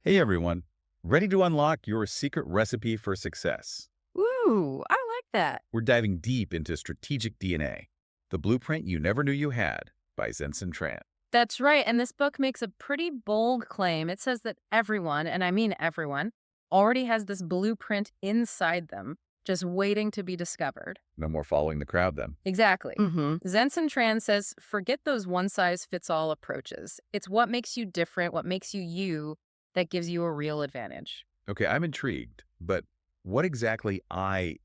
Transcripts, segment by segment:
Hey everyone, ready to unlock your secret recipe for success? Ooh, I like that. We're diving deep into strategic DNA, the blueprint you never knew you had by Zenson Tran. That's right. And this book makes a pretty bold claim. It says that everyone, and I mean everyone, already has this blueprint inside them, just waiting to be discovered. No more following the crowd then. Exactly. Hmm. Zenson Tran says, forget those one size fits all approaches. It's what makes you different, what makes you you, that gives you a real advantage. Okay, I'm intrigued, but what exactly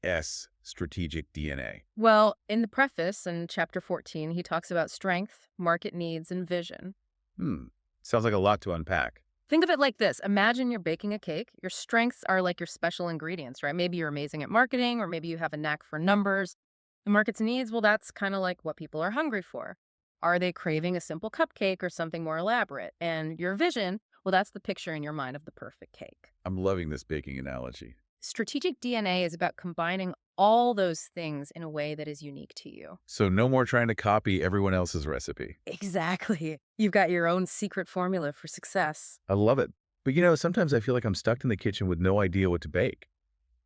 is strategic DNA? Well, in the preface in chapter 14, he talks about strength, market needs, and vision. Hmm, sounds like a lot to unpack. Think of it like this. Imagine you're baking a cake. Your strengths are like your special ingredients, right? Maybe you're amazing at marketing, or maybe you have a knack for numbers. The market's needs, well, that's kind of like what people are hungry for. Are they craving a simple cupcake or something more elaborate? And your vision, well, that's the picture in your mind of the perfect cake. I'm loving this baking analogy. Strategic DNA is about combining all those things in a way that is unique to you. So no more trying to copy everyone else's recipe. Exactly. You've got your own secret formula for success. I love it. But sometimes I feel like I'm stuck in the kitchen with no idea what to bake.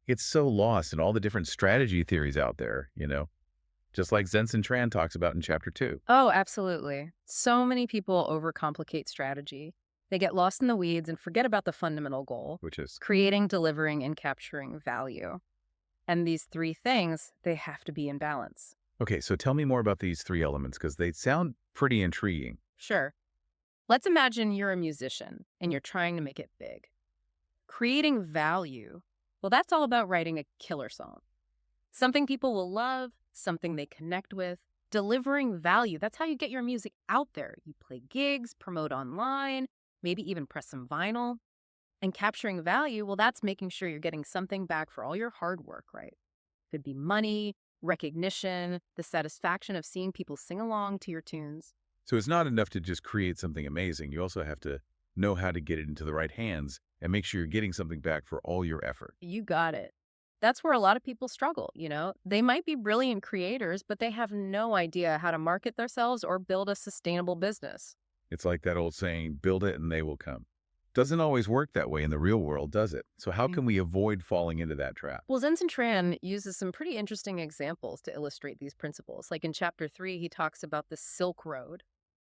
It's so lost in all the different strategy theories out there, just like Zenson Tran talks about in chapter 2, Oh, absolutely. So many people overcomplicate strategy. They get lost in the weeds and forget about the fundamental goal, which is, creating, delivering, and capturing value. And these three things, they have to be in balance. okay, so tell me more about these three elements because they sound pretty intriguing. Sure. Let's imagine you're a musician and you're trying to make it big. Creating value, well, that's all about writing a killer song. Something people will love, something they connect with. Delivering value, that's how you get your music out there. You play gigs, promote online, maybe even press some vinyl. And capturing value, well, that's making sure you're getting something back for all your hard work, right? Could be money, recognition, the satisfaction of seeing people sing along to your tunes. So it's not enough to just create something amazing. You also have to know how to get it into the right hands and make sure you're getting something back for all your effort. You got it. That's where a lot of people struggle. They might be brilliant creators, but they have no idea how to market themselves or build a sustainable business. It's like that old saying, build it and they will come. Doesn't always work that way in the real world, does it? So how can we avoid falling into that trap? Well, Zenson Tran uses some pretty interesting examples to illustrate these principles. Like in chapter 3, he talks about the Silk Road,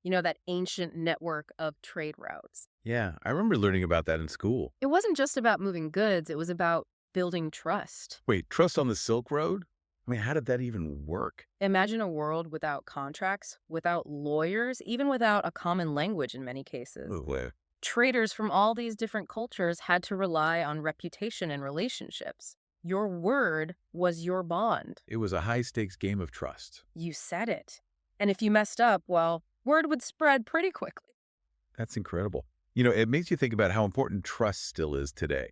that ancient network of trade routes. Yeah, I remember learning about that in school. It wasn't just about moving goods, it was about building trust. Wait, trust on the Silk Road? I mean, how did that even work? Imagine a world without contracts, without lawyers, even without a common language in many cases. Ooh, Traders from all these different cultures had to rely on reputation and relationships. Your word was your bond. it was a high-stakes game of trust. You said it. And if you messed up, well, word would spread pretty quickly. That's incredible. It makes you think about how important trust still is today.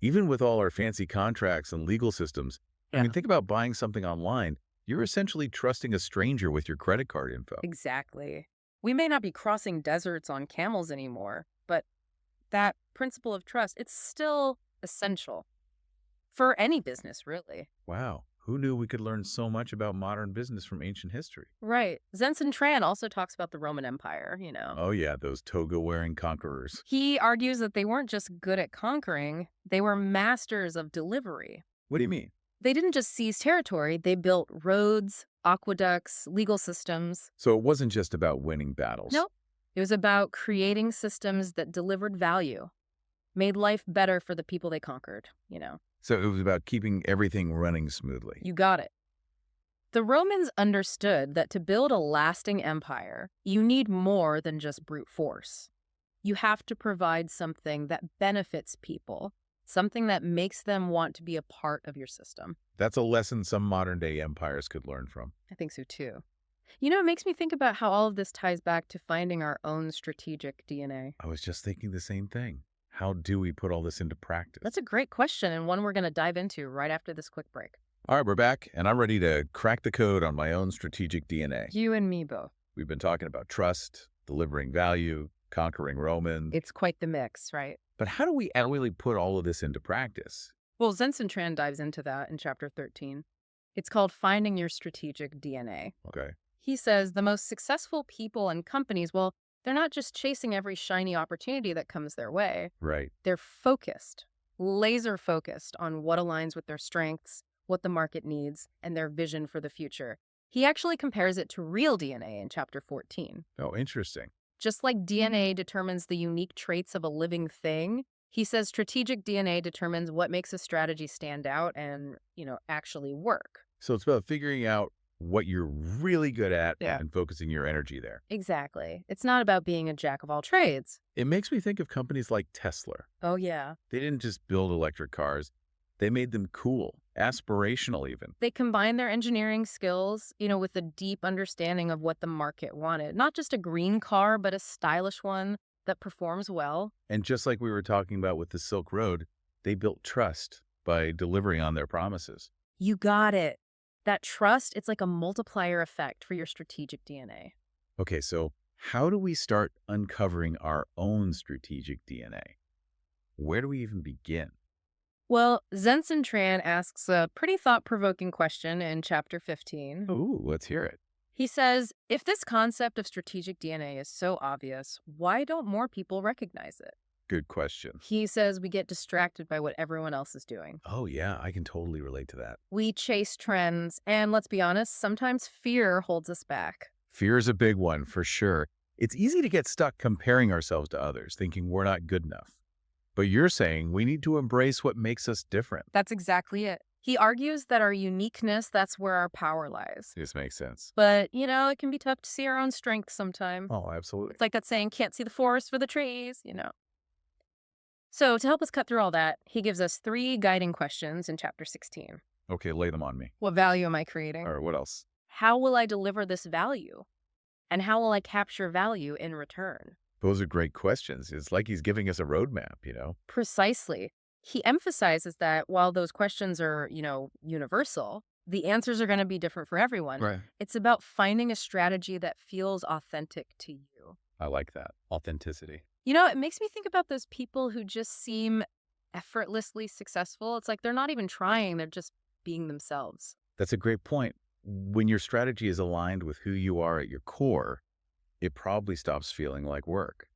Even with all our fancy contracts and legal systems, I Yeah. mean, think about buying something online. You're essentially trusting a stranger with your credit card info. Exactly. We may not be crossing deserts on camels anymore, but that principle of trust, it's still essential for any business, really. Wow, who knew we could learn so much about modern business from ancient history? Right. Zenson Tran also talks about the Roman Empire. Oh yeah, those toga-wearing conquerors. He argues that they weren't just good at conquering, they were masters of delivery. What do you mean? They didn't just seize territory, they built roads, aqueducts, legal systems. So it wasn't just about winning battles. Nope. It was about creating systems that delivered value, made life better for the people they conquered. So it was about keeping everything running smoothly. You got it. The Romans understood that to build a lasting empire, you need more than just brute force. You have to provide something that benefits people, something that makes them want to be a part of your system. That's a lesson some modern-day empires could learn from. I think so too. It makes me think about how all of this ties back to finding our own strategic DNA. I was just thinking the same thing. How do we put all this into practice? That's a great question and one we're going to dive into right after this quick break. All right, we're back, and I'm ready to crack the code on my own strategic DNA. You and me both. We've been talking about trust, delivering value, conquering Romans. It's quite the mix, right? But how do we really put all of this into practice? Well, Zenson Tran dives into that in chapter 13. It's called Finding Your Strategic DNA. Okay. He says the most successful people and companies, well, They're not just chasing every shiny opportunity that comes their way. Right. They're focused, laser focused on what aligns with their strengths, what the market needs, and their vision for the future. He actually compares it to real DNA in chapter 14. Oh, interesting. Just like DNA determines the unique traits of a living thing, he says strategic DNA determines what makes a strategy stand out and, actually work. So it's about figuring out what you're really good at Yeah. and focusing your energy there. Exactly. It's not about being a jack of all trades. It makes me think of companies like Tesla. Oh, yeah. They didn't just build electric cars. They made them cool, aspirational even. They combine their engineering skills, with a deep understanding of what the market wanted. Not just a green car, but a stylish one that performs well. And just like we were talking about with the Silk Road, they built trust by delivering on their promises. You got it. That trust, it's like a multiplier effect for your strategic DNA. Okay, so how do we start uncovering our own strategic DNA? Where do we even begin? Well, Zenson Tran asks a pretty thought-provoking question in chapter 15. Ooh, let's hear it. He says, if this concept of strategic DNA is so obvious, why don't more people recognize it? Good question. He says we get distracted by what everyone else is doing. Oh, yeah, I can totally relate to that. We chase trends, and let's be honest, sometimes fear holds us back. Fear is a big one, for sure. It's easy to get stuck comparing ourselves to others, thinking we're not good enough. But you're saying we need to embrace what makes us different. That's exactly it. He argues that our uniqueness, that's where our power lies. This makes sense. But, it can be tough to see our own strengths sometimes. Oh, absolutely. It's like that saying, can't see the forest for the trees. So to help us cut through all that, he gives us 3 guiding questions in chapter 16. Okay, lay them on me. What value am I creating? Or what else? How will I deliver this value? And how will I capture value in return? Those are great questions. It's like he's giving us a roadmap. Precisely. He emphasizes that while those questions are, universal, the answers are going to be different for everyone. Right. It's about finding a strategy that feels authentic to you. I like that. Authenticity. It makes me think about those people who just seem effortlessly successful. It's like they're not even trying, they're just being themselves. That's a great point. When your strategy is aligned with who you are at your core, it probably stops feeling like work.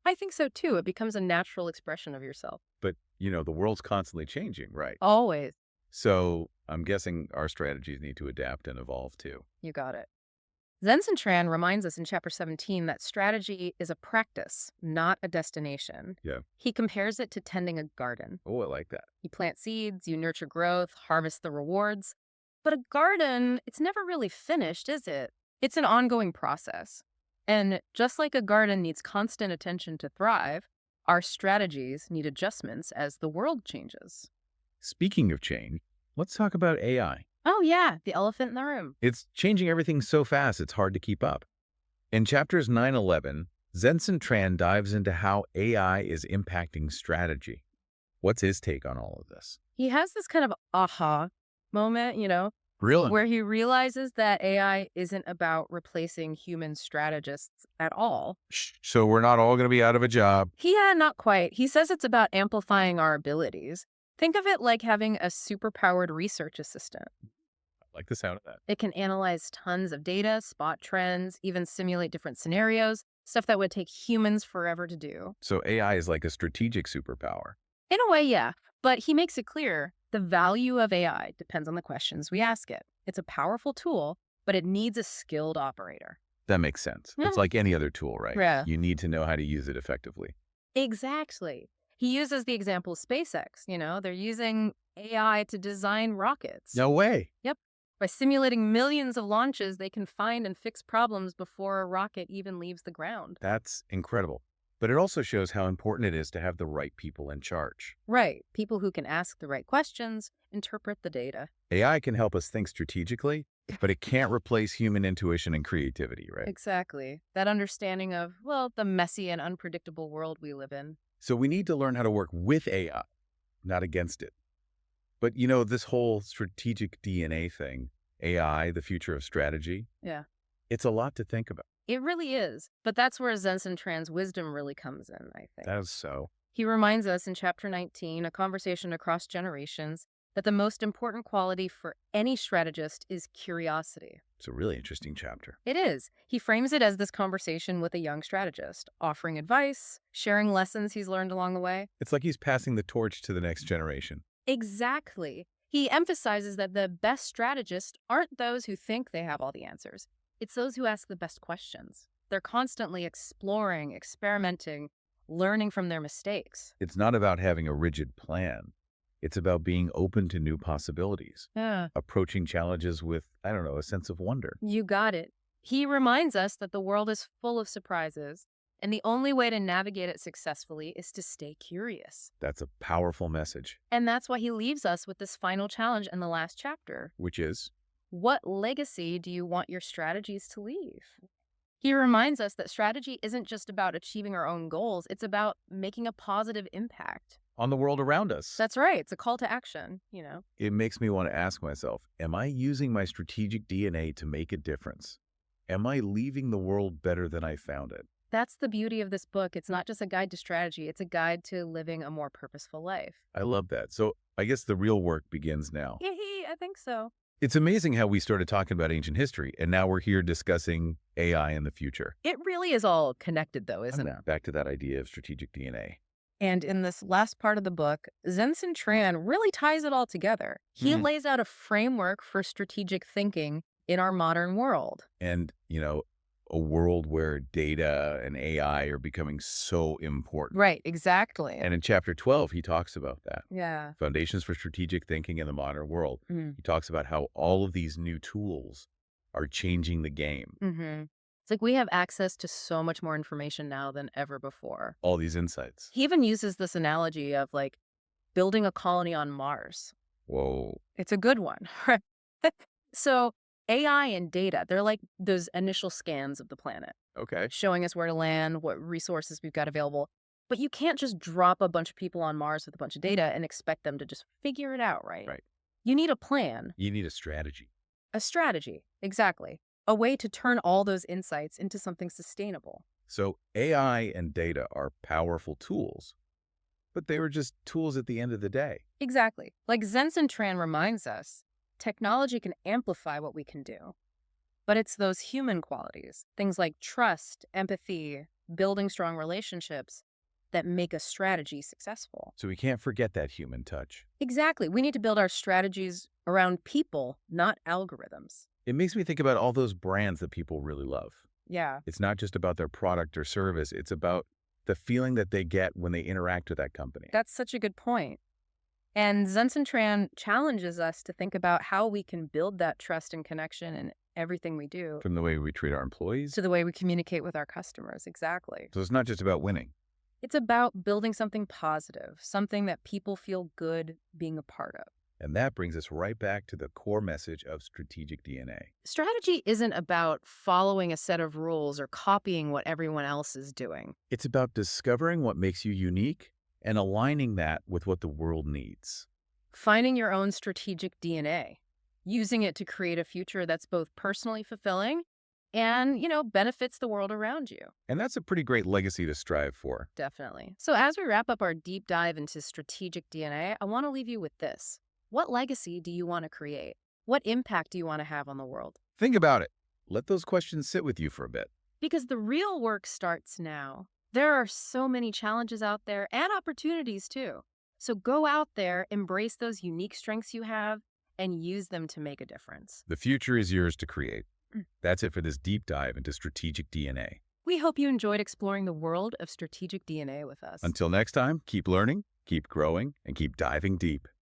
I think so too. It becomes a natural expression of yourself. But, the world's constantly changing, right? Always. So I'm guessing our strategies need to adapt and evolve too. You got it. Zenson Tran reminds us in chapter 17 that strategy is a practice, not a destination. Yeah. He compares it to tending a garden. Oh, I like that. You plant seeds, you nurture growth, harvest the rewards. But a garden, it's never really finished, is it? It's an ongoing process. And just like a garden needs constant attention to thrive, our strategies need adjustments as the world changes. Speaking of change, let's talk about AI. Oh yeah, the elephant in the room. It's changing everything so fast it's hard to keep up. In chapters 9-11, Zenson Tran dives into how AI is impacting strategy. What's his take on all of this? He has this kind of aha moment, Really? where he realizes that AI isn't about replacing human strategists at all. So we're not all going to be out of a job. Yeah, not quite. He says it's about amplifying our abilities. Think of it like having a superpowered research assistant. I like the sound of that. It can analyze tons of data, spot trends, even simulate different scenarios, stuff that would take humans forever to do. So AI is like a strategic superpower. In a way, yeah. But he makes it clear the value of AI depends on the questions we ask it. It's a powerful tool, but it needs a skilled operator. That makes sense. Yeah. It's like any other tool, right? Yeah. You need to know how to use it effectively. Exactly. He uses the example of SpaceX. They're using AI to design rockets. No way. Yep. By simulating millions of launches, they can find and fix problems before a rocket even leaves the ground. That's incredible. But it also shows how important it is to have the right people in charge. Right. People who can ask the right questions, interpret the data. AI can help us think strategically, but it can't replace human intuition and creativity, right? Exactly. That understanding of, the messy and unpredictable world we live in. So we need to learn how to work with AI, not against it. But this whole strategic DNA thing, AI, the future of strategy, Yeah. it's a lot to think about. It really is. But that's where Zenson Tran's wisdom really comes in, I think. That is so. He reminds us in chapter 19, a conversation across generations, that the most important quality for any strategist is curiosity. It's a really interesting chapter. It is. He frames it as this conversation with a young strategist, offering advice, sharing lessons he's learned along the way. It's like he's passing the torch to the next generation. Exactly. He emphasizes that the best strategists aren't those who think they have all the answers. It's those who ask the best questions. They're constantly exploring, experimenting, learning from their mistakes. It's not about having a rigid plan. It's about being open to new possibilities, Yeah. approaching challenges with, I don't know, a sense of wonder. You got it. He reminds us that the world is full of surprises, and the only way to navigate it successfully is to stay curious. That's a powerful message, And that's why he leaves us with this final challenge in the last chapter. which is, What legacy do you want your strategies to leave? He reminds us that strategy isn't just about achieving our own goals, it's about making a positive impact. on the world around us. That's right. It's a call to action, It makes me want to ask myself, am I using my strategic DNA to make a difference? Am I leaving the world better than I found it? That's the beauty of this book. It's not just a guide to strategy, it's a guide to living a more purposeful life. I love that. So I guess the real work begins now. I think so. It's amazing how we started talking about ancient history, and now we're here discussing AI in the future. It really is all connected, though, isn't it? Back to that idea of strategic DNA. And in this last part of the book, Zenson Tran really ties it all together. He Mhm. lays out a framework for strategic thinking in our modern world. And, a world where data and AI are becoming so important. Right, exactly. And in chapter 12, he talks about that. Yeah. Foundations for Strategic Thinking in the Modern World. Mm-hmm. He talks about how all of these new tools are changing the game. It's like we have access to so much more information now than ever before. All these insights. He even uses this analogy of like building a colony on Mars. Whoa. It's a good one. Right? So AI and data, they're like those initial scans of the planet, Okay. showing us where to land, what resources we've got available. But you can't just drop a bunch of people on Mars with a bunch of data and expect them to just figure it out, right? Right. You need a plan, You need a strategy. a strategy, exactly. A way to turn all those insights into something sustainable. So AI and data are powerful tools, but they were just tools at the end of the day. Exactly. Like Zenson Tran reminds us, technology can amplify what we can do. But it's those human qualities, things like trust, empathy, building strong relationships, that make a strategy successful. So we can't forget that human touch. Exactly. We need to build our strategies around people, not algorithms. It makes me think about all those brands that people really love. Yeah. It's not just about their product or service. It's about the feeling that they get when they interact with that company. That's such a good point. And Zenson Tran challenges us to think about how we can build that trust and connection in everything we do, From the way we treat our employees. to the way we communicate with our customers. Exactly. So it's not just about winning. It's about building something positive, something that people feel good being a part of. And that brings us right back to the core message of strategic DNA. Strategy isn't about following a set of rules or copying what everyone else is doing. It's about discovering what makes you unique and aligning that with what the world needs. Finding your own strategic DNA, using it to create a future that's both personally fulfilling and, benefits the world around you. And that's a pretty great legacy to strive for. Definitely. So as we wrap up our deep dive into strategic DNA, I want to leave you with this. What legacy do you want to create? What impact do you want to have on the world? Think about it. Let those questions sit with you for a bit. Because the real work starts now. There are so many challenges out there and opportunities too. So go out there, embrace those unique strengths you have, and use them to make a difference. The future is yours to create. That's it for this deep dive into strategic DNA. We hope you enjoyed exploring the world of strategic DNA with us. Until next time, keep learning, keep growing, and keep diving deep.